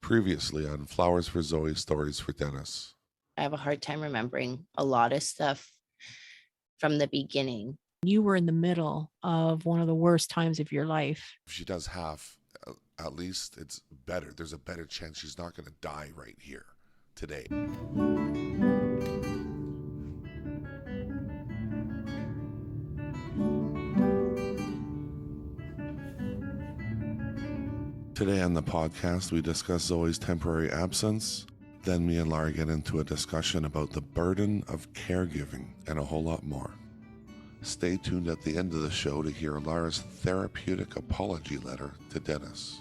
Previously on Flowers for Zoe, Stories for Dennis. I have a hard time remembering a lot of stuff from the beginning. You were in the middle of one of the worst times of your life. If she does have, at least it's better. There's a better chance she's not going to die right here today. Today on the podcast, we discuss Zoe's temporary absence. Then me and Lara get into a discussion about the burden of caregiving and a whole lot more. Stay tuned at the end of the show to hear Lara's therapeutic apology letter to Dennis.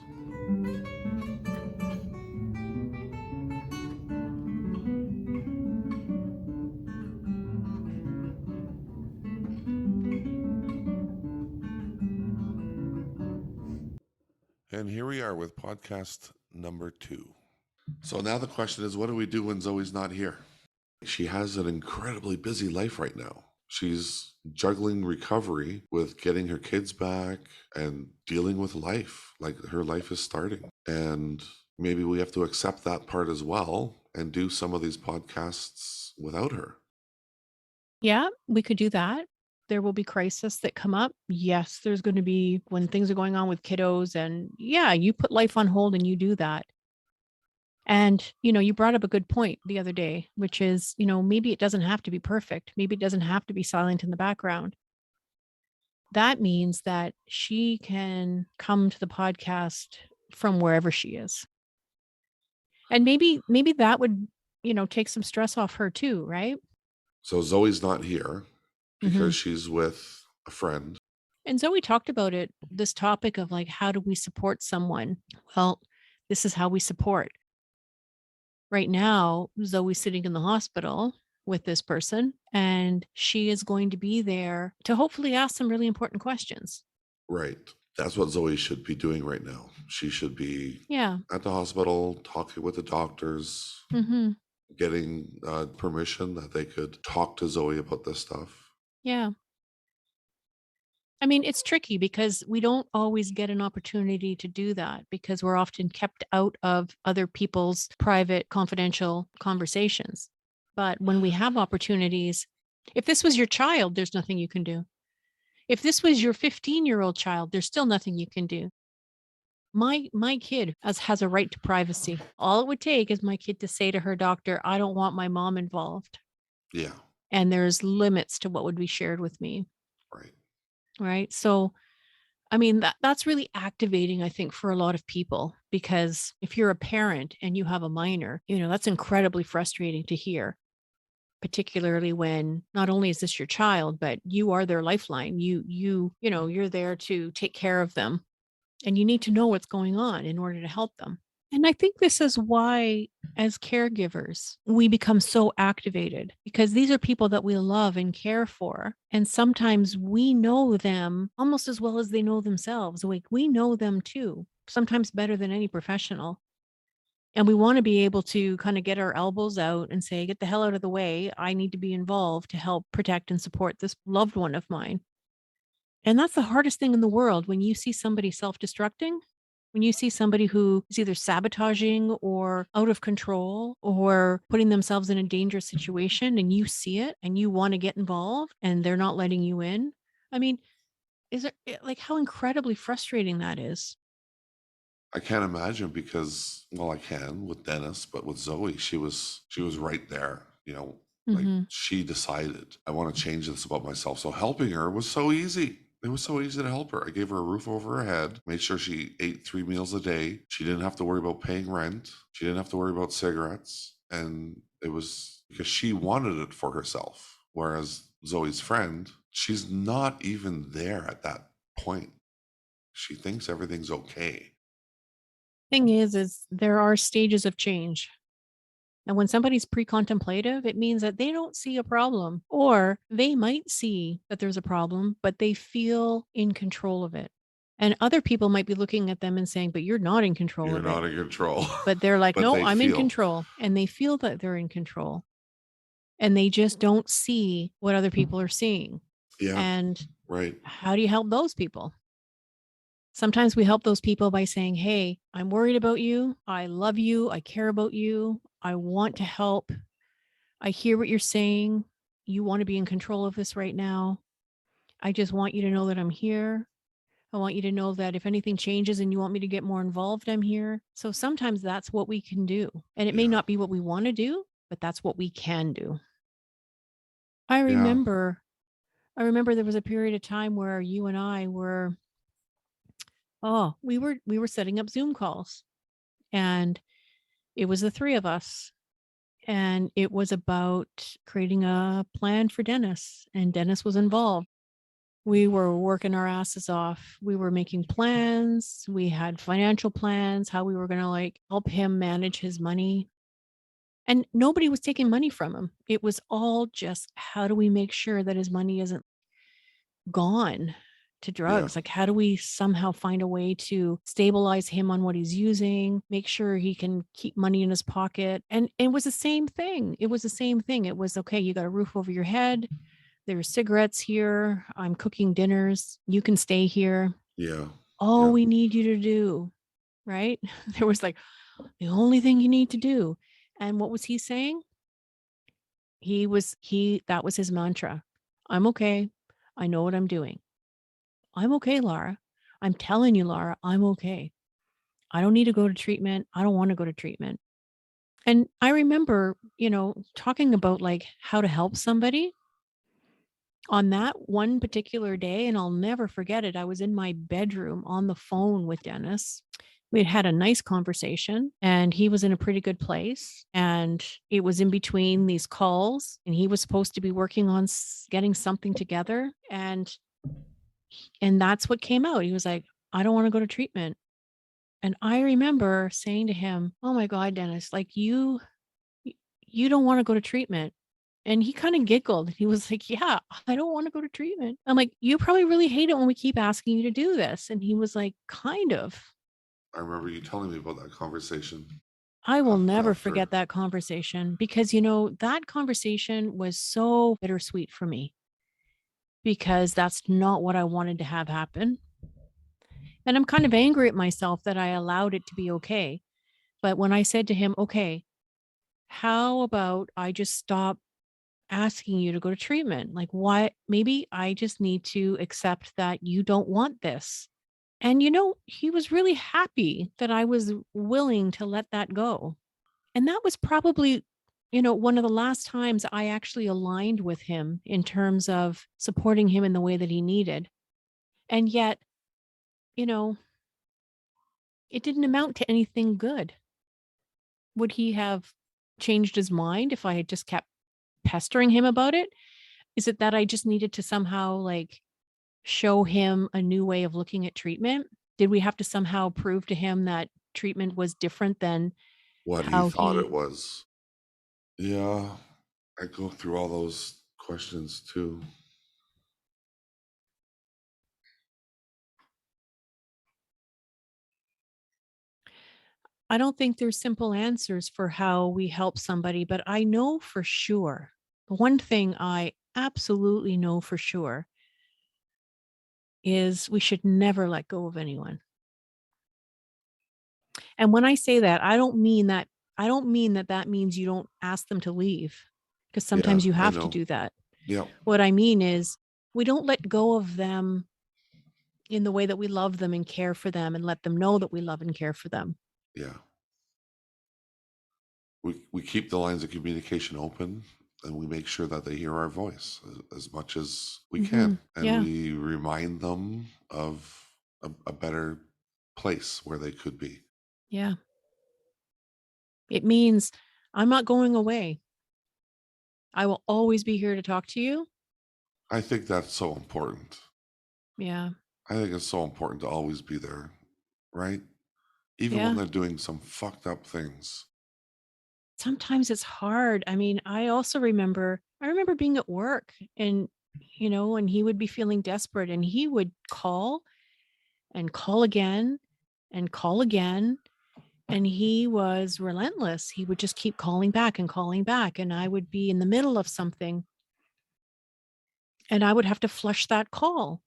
And here we are with podcast number 2. So now the question is, what do we do when Zoe's not here? She has an incredibly busy life right now. She's juggling recovery with getting her kids back and dealing with life. Like her life is starting. And maybe we have to accept that part as well and do some of these podcasts without her. Yeah, we could do that. There will be crises that come up. Yes, there's going to be when things are going on with kiddos. And yeah, you put life on hold and you do that. And, you brought up a good point the other day, which is, maybe it doesn't have to be perfect. Maybe it doesn't have to be silent in the background. That means that she can come to the podcast from wherever she is. And maybe that would, take some stress off her too, right? So Zoe's not here because she's with a friend. And Zoe talked about it, this topic of like, how do we support someone? Well, this is how we support. Right now, Zoe's sitting in the hospital with this person, and she is going to be there to hopefully ask some really important questions. Right. That's what Zoe should be doing right now. She should be at the hospital, talking with the doctors, getting permission that they could talk to Zoe about this stuff. Yeah. I mean, it's tricky because we don't always get an opportunity to do that because we're often kept out of other people's private, confidential conversations. But when we have opportunities, if this was your child, there's nothing you can do. If this was your 15-year-old child, there's still nothing you can do. My kid has a right to privacy. All it would take is my kid to say to her doctor, I don't want my mom involved. Yeah. And there's limits to what would be shared with me. Right. Right. So, I mean, that's really activating, I think, for a lot of people, because if you're a parent and you have a minor, that's incredibly frustrating to hear, particularly when not only is this your child, but you are their lifeline. You're there to take care of them, and you need to know what's going on in order to help them. And I think this is why, as caregivers, we become so activated, because these are people that we love and care for. And sometimes we know them almost as well as they know themselves. Like we know them too, sometimes better than any professional. And we want to be able to kind of get our elbows out and say, get the hell out of the way. I need to be involved to help protect and support this loved one of mine. And that's the hardest thing in the world when you see somebody self-destructing. When you see somebody who is either sabotaging or out of control or putting themselves in a dangerous situation, and you see it and you want to get involved and they're not letting you in. I mean, like how incredibly frustrating that is? I can't imagine because, well, I can with Dennis, but with Zoe, she was right there, like she decided, I want to change this about myself. So helping her was so easy. It was so easy to help her. I gave her a roof over her head, made sure she ate 3 meals a day. She didn't have to worry about paying rent. She didn't have to worry about cigarettes. And it was because she wanted it for herself. Whereas Zoe's friend, she's not even there at that point. She thinks everything's okay. Thing is there are stages of change. And when somebody's pre-contemplative, it means that they don't see a problem, or they might see that there's a problem, but they feel in control of it. And other people might be looking at them and saying, but you're not in control of it. You're not in control. But they're like, But no, they I'm in feel. control. And they feel that they're in control. And they just don't see what other people are seeing. Yeah. And Right. how do you help those people? Sometimes we help those people by saying, hey, I'm worried about you. I love you. I care about you. I want to help. I hear what you're saying. You want to be in control of this right now. I just want you to know that I'm here. I want you to know that if anything changes and you want me to get more involved, I'm here. So sometimes that's what we can do. And it may Yeah. not be what we want to do, but that's what we can do. I Yeah. remember I remember there was a period of time where you and I were we were setting up Zoom calls, and it was the three of us, and it was about creating a plan for Dennis, and Dennis was involved. We were working our asses off. We were making plans. We had financial plans, how we were going to like help him manage his money. And nobody was taking money from him. It was all just how do we make sure that his money isn't gone to Yeah. drugs? Like, how do we somehow find a way to stabilize him on what he's using, make sure he can keep money in his pocket? And it was the same thing. It was the same thing. It was okay, you got a roof over your head. There's cigarettes here. I'm cooking dinners. You can stay here. Yeah. All Yeah. we need you to do, right? There was like, the only thing you need to do. And what was he saying? That was his mantra. I'm okay. I know what I'm doing. I'm okay, Laura. I'm telling you, Laura, I'm okay. I don't need to go to treatment. I don't want to go to treatment. And I remember, talking about like how to help somebody on that one particular day. And I'll never forget it. I was in my bedroom on the phone with Dennis. We had had a nice conversation and he was in a pretty good place. And it was in between these calls and he was supposed to be working on getting something together. And that's what came out. He was like, I don't want to go to treatment. And I remember saying to him, "Oh my God, Dennis, like you don't want to go to treatment." And he kind of giggled. He was like, "Yeah, I don't want to go to treatment." I'm like, "You probably really hate it when we keep asking you to do this." And he was like, "Kind of." I remember you telling me about that conversation I will never after. forget that conversation because, that conversation was so bittersweet for me because that's not what I wanted to have happen. And I'm kind of angry at myself that I allowed it to be okay. But when I said to him, okay, how about I just stop asking you to go to treatment? Like, why? Maybe I just need to accept that you don't want this. And, he was really happy that I was willing to let that go. And that was probably, one of the last times I actually aligned with him in terms of supporting him in the way that he needed. And yet, you know, it didn't amount to anything good. Would he have changed his mind if I had just kept pestering him about it? Is it that I just needed to somehow like show him a new way of looking at treatment? Did we have to somehow prove to him that treatment was different than What he how thought it he was. Yeah. I go through all those questions too. I don't think there's simple answers for how we help somebody, but I know for sure. The one thing I absolutely know for sure is we should never let go of anyone. And when I say that, I don't mean that that means you don't ask them to leave because Yeah, sometimes you I have to know. do that. Yeah. What I mean is we don't let go of them in the way that we love them and care for them and let them know that we love and care for them. Yeah. We keep the lines of communication open and we make sure that they hear our voice as much as we can. And Yeah. we remind them of a better place where they could be. Yeah. It means I'm not going away. I will always be here to talk to you. I think that's so important. Yeah. I think it's so important to always be there, right? Even when Yeah. they're doing some fucked up things. Sometimes it's hard. I mean, I remember being at work and, and he would be feeling desperate and he would call and call again and call again. And he was relentless. He would just keep calling back and calling back. And I would be in the middle of something and I would have to flush that call.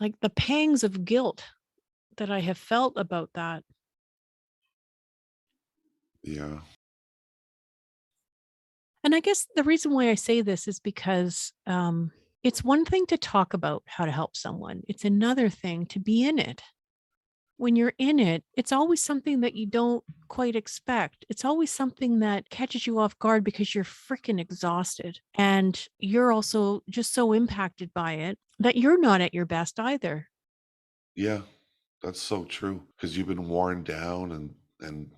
like the pangs of guilt that I have felt about that. Yeah. And I guess the reason why I say this is because it's one thing to talk about how to help someone, it's another thing to be in it. When you're in it, it's always something that you don't quite expect. It's always something that catches you off guard because you're freaking exhausted. And you're also just so impacted by it that you're not at your best either. Yeah. That's so true. Because you've been worn down and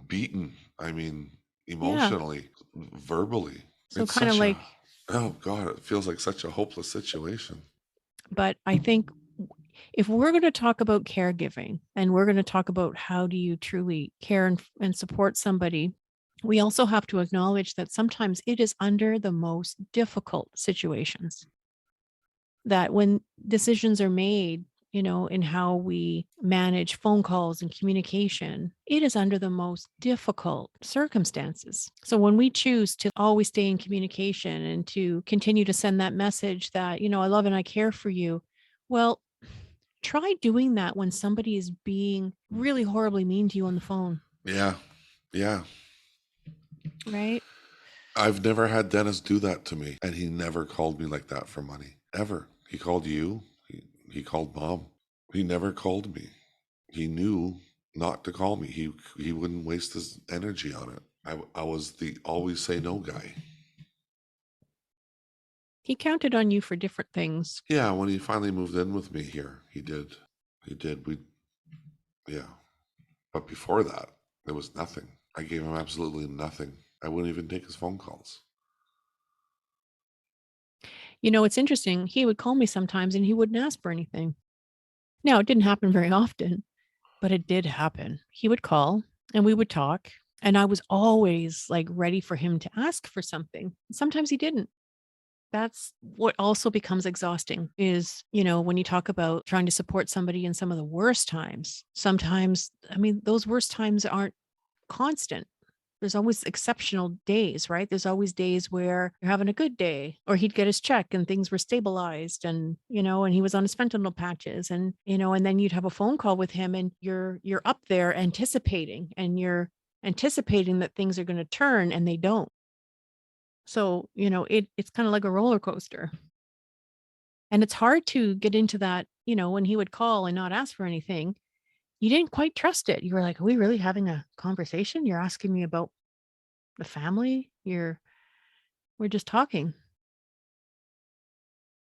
beaten. I mean, Yeah. emotionally, verbally. So, It's kind of such a, like, oh God, it feels like such a hopeless situation. but I think if we're going to talk about caregiving and we're going to talk about how do you truly care and support somebody, we also have to acknowledge that sometimes it is under the most difficult situations that when decisions are made, in how we manage phone calls and communication, it is under the most difficult circumstances. So when we choose to always stay in communication and to continue to send that message that, I love and I care for you, well, try doing that when somebody is being really horribly mean to you on the phone, Yeah. Yeah. right? I've never had Dennis do that to me. And he never called me like that for money. Ever. He called you. He called mom. He never called me. He knew not to call me. He wouldn't waste his energy on it. I was the always say no guy. He counted on you for different things. Yeah, when he finally moved in with me here, he did. He did. Yeah. But before that, there was nothing. I gave him absolutely nothing. I wouldn't even take his phone calls. It's interesting. He would call me sometimes and he wouldn't ask for anything. Now, it didn't happen very often, but it did happen. He would call and we would talk. And I was always like ready for him to ask for something. Sometimes he didn't. That's what also becomes exhausting is, when you talk about trying to support somebody in some of the worst times, sometimes, I mean, those worst times aren't constant. There's always exceptional days, right? There's always days where you're having a good day, or he'd get his check and things were stabilized and, and he was on his fentanyl patches and, and then you'd have a phone call with him and you're up there anticipating and you're anticipating that things are going to turn and they don't. So, it's kind of like a roller coaster. And it's hard to get into that, when he would call and not ask for anything, you didn't quite trust it. You were like, "Are we really having a conversation? You're asking me about the family? We're just talking."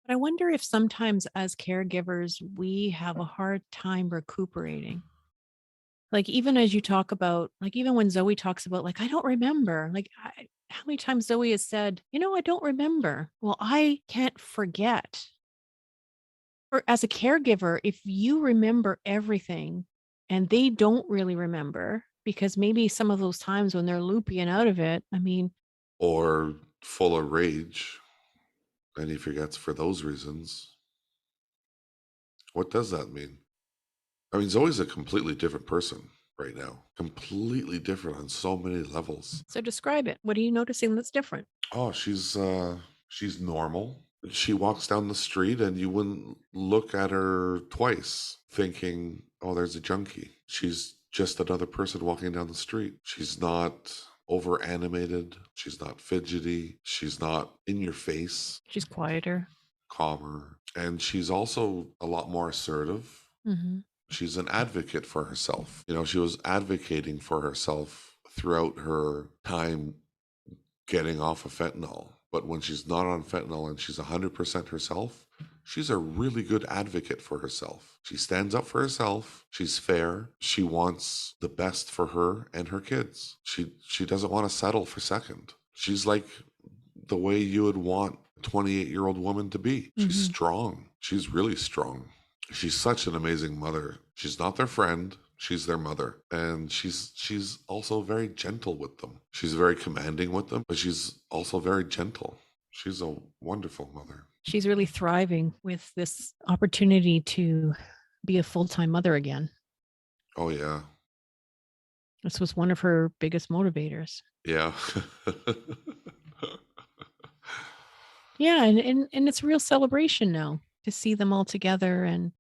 But I wonder if sometimes as caregivers, we have a hard time recuperating. Like, even as you talk about, like, even when Zoe talks about, like, I don't remember, like, how many times Zoe has said, I don't remember. Well, I can't forget. Or as a caregiver, if you remember everything and they don't really remember, because maybe some of those times when they're loopy and out of it, I mean, Or full of rage, and he forgets for those reasons. What does that mean? I mean, Zoe's a completely different person right now. Completely different on so many levels. so describe it. What are you noticing that's different? Oh, she's normal. She walks down the street and you wouldn't look at her twice thinking, "Oh, there's a junkie." She's just another person walking down the street. She's not over animated. She's not fidgety. She's not in your face, She's quieter. calmer. And she's also a lot more assertive. Hmm. She's an advocate for herself. She was advocating for herself throughout her time getting off of fentanyl. But when she's not on fentanyl and she's 100% herself, she's a really good advocate for herself. She stands up for herself. She's fair. She wants the best for her and her kids. She doesn't want to settle for second. She's like the way you would want a 28-year-old woman to be. She's Hmm. strong. She's really strong. She's such an amazing mother. She's not their friend. She's their mother. And she's also very gentle with them. She's very commanding with them, but she's also very gentle. She's a wonderful mother. She's really thriving with this opportunity to be a full-time mother again. Oh yeah. This was one of her biggest motivators. Yeah. Yeah, and it's a real celebration now. to see them all together and,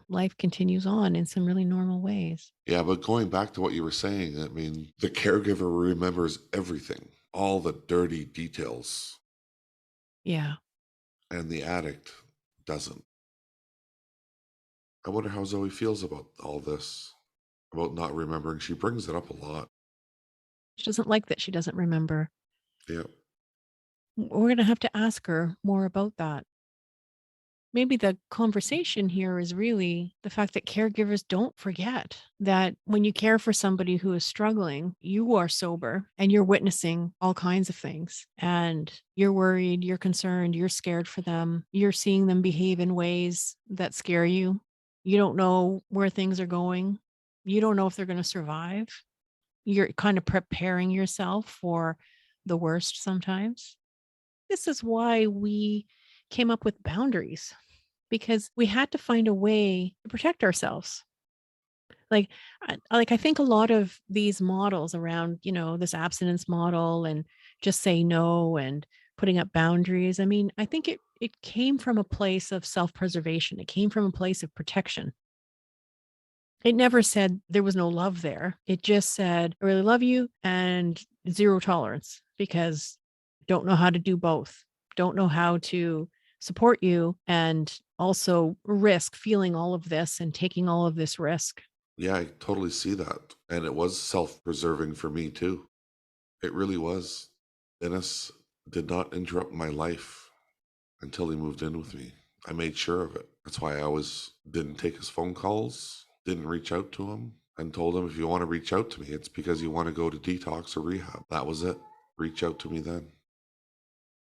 life continues on in some really normal ways. Yeah, but going back to what you were saying, I mean, the caregiver remembers everything, all the dirty details, Yeah. and the addict doesn't. I wonder how Zoe feels about all this, about not remembering. She brings it up a lot. She doesn't like that she doesn't remember. Yeah. We're going to have to ask her more about that. Maybe the conversation here is really the fact that caregivers don't forget that when you care for somebody who is struggling, you are sober and you're witnessing all kinds of things. And you're worried, you're concerned, you're scared for them. You're seeing them behave in ways that scare you. You don't know where things are going. You don't know if they're going to survive. You're kind of preparing yourself for the worst sometimes. This is why we came up with boundaries, because we had to find a way to protect ourselves. Like, I think a lot of these models around, this abstinence model and just say no and putting up boundaries. I mean, I think it came from a place of self-preservation. It came from a place of protection. It never said there was no love there. It just said, I really love you and zero tolerance, because don't know how to do both. Don't know how to support you and also risk feeling all of this and taking all of this risk. Yeah, I totally see that. And it was self preserving for me too. It really was. Dennis did not interrupt my life until he moved in with me. I made sure of it. That's why I always didn't take his phone calls, didn't reach out to him, and told him, if you want to reach out to me, it's because you want to go to detox or rehab. That was it. Reach out to me then.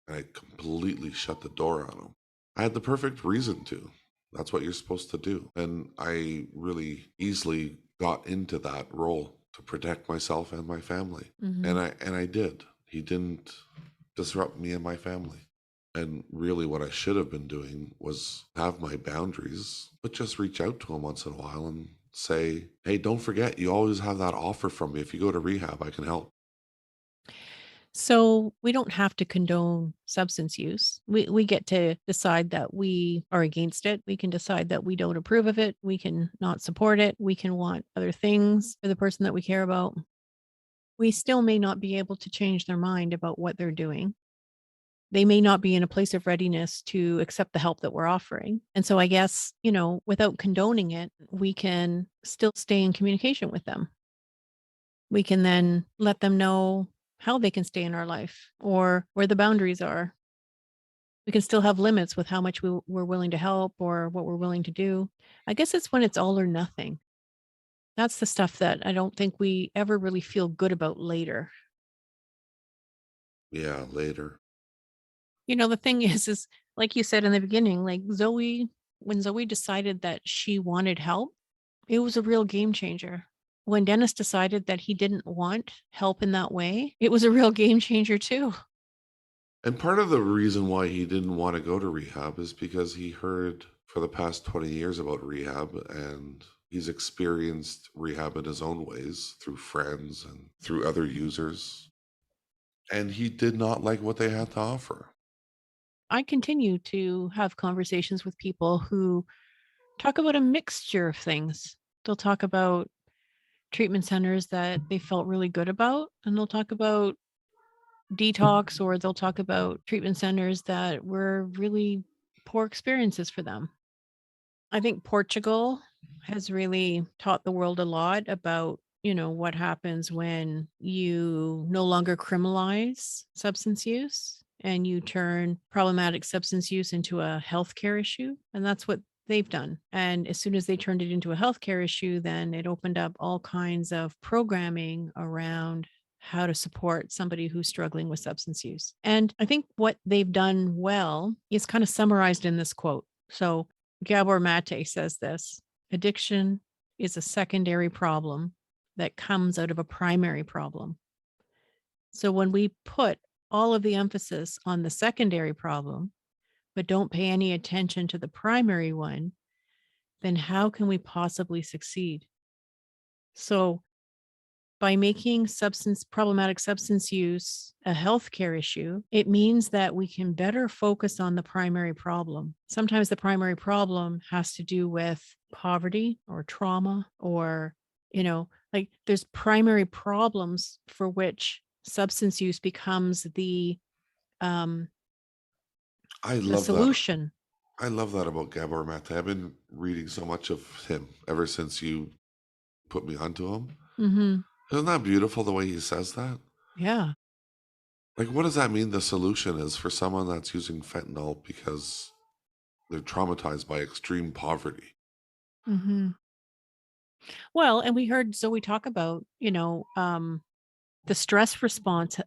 And I completely shut the door on him. I had the perfect reason to. That's what you're supposed to do. And I really easily got into that role to protect myself and my family. Mhm. And I did. He didn't disrupt me and my family. And really what I should have been doing was have my boundaries, but just reach out to him once in a while and say, hey, don't forget, you always have that offer from me. If you go to rehab, I can help. So we don't have to condone substance use. We get to decide that we are against it. We can decide that we don't approve of it. We can not support it. We can want other things for the person that we care about. We still may not be able to change their mind about what they're doing. They may not be in a place of readiness to accept the help that we're offering. And so I guess, without condoning it, we can still stay in communication with them. We can then let them know how they can stay in our life or where the boundaries are. We can still have limits with how much we're willing to help or what we're willing to do. I guess it's when it's all or nothing. That's the stuff that I don't think we ever really feel good about later. Yeah, later. The thing is like you said in the beginning, like when Zoe decided that she wanted help, it was a real game changer. When Dennis decided that he didn't want help in that way, it was a real game changer too. And part of the reason why he didn't want to go to rehab is because he heard for the past 20 years about rehab, and he's experienced rehab in his own ways through friends and through other users. And he did not like what they had to offer. I continue to have conversations with people who talk about a mixture of things. They'll talk about treatment centers that they felt really good about, and they'll talk about detox, or they'll talk about treatment centers that were really poor experiences for them. I think Portugal has really taught the world a lot about, what happens when you no longer criminalize substance use and you turn problematic substance use into a healthcare issue. And that's what they've done. And as soon as they turned it into a healthcare issue, then it opened up all kinds of programming around how to support somebody who's struggling with substance use. And I think what they've done well is kind of summarized in this quote. So Gabor Mate says this: addiction is a secondary problem that comes out of a primary problem. So when we put all of the emphasis on the secondary problem, but don't pay any attention to the primary one, then how can we possibly succeed? So By making problematic substance use a healthcare issue, it means that we can better focus on the primary problem. Sometimes the primary problem has to do with poverty or trauma, or, like there's primary problems for which substance use becomes um I the love that. solution. I love that about Gabor Mate. I've been reading so much of him ever since you put me onto him. Mhm. Isn't that beautiful the way he says that? Yeah. Like, what does that mean the solution is for someone that's using fentanyl because they're traumatized by extreme poverty? Mhm. Well, and we heard Zoe talk about, the stress response,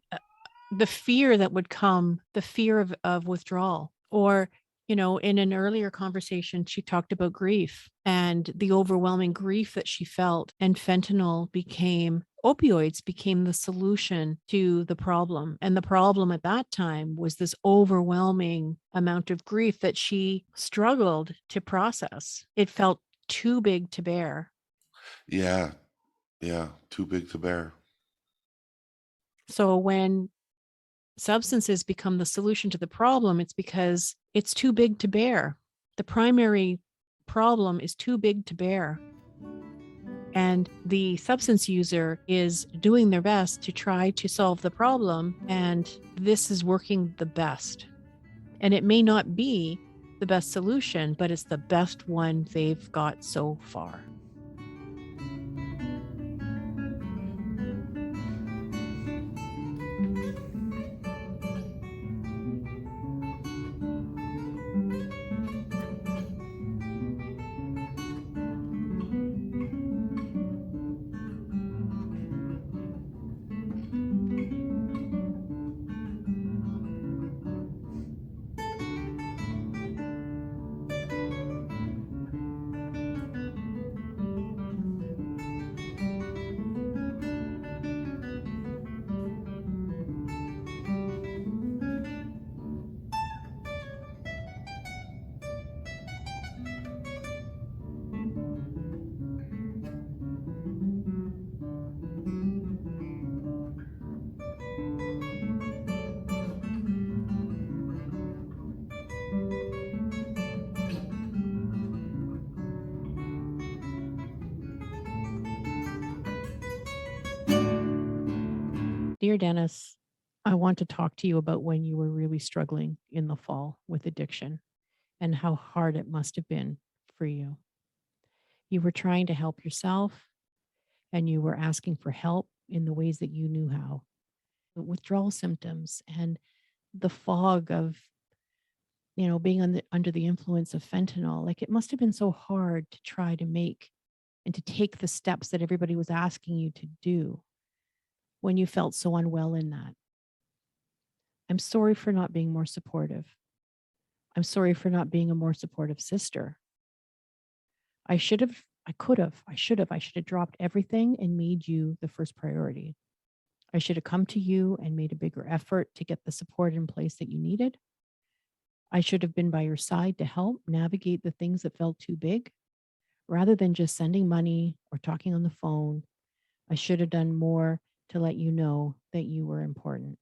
the fear that would come, the fear of withdrawal. Or, in an earlier conversation, she talked about grief and the overwhelming grief that she felt. And opioids became the solution to the problem. And the problem at that time was this overwhelming amount of grief that she struggled to process. It felt too big to bear. Yeah, yeah, too big to bear. So when substances become the solution to the problem, it's because it's too big to bear. The primary problem is too big to bear. And the substance user is doing their best to try to solve the problem. And this is working the best. And it may not be the best solution, but it's the best one they've got so far. Dear Dennis, I want to talk to you about when you were really struggling in the fall with addiction and how hard it must have been for you. You were trying to help yourself and you were asking for help in the ways that you knew how. The withdrawal symptoms and the fog of, being under the influence of fentanyl, like it must have been so hard to try to make and to take the steps that everybody was asking you to do when you felt so unwell in that. I'm sorry for not being more supportive. I'm sorry for not being a more supportive sister. I should have dropped everything and made you the first priority. I should have come to you and made a bigger effort to get the support in place that you needed. I should have been by your side to help navigate the things that felt too big rather than just sending money or talking on the phone. I should have done more to let you know that you were important.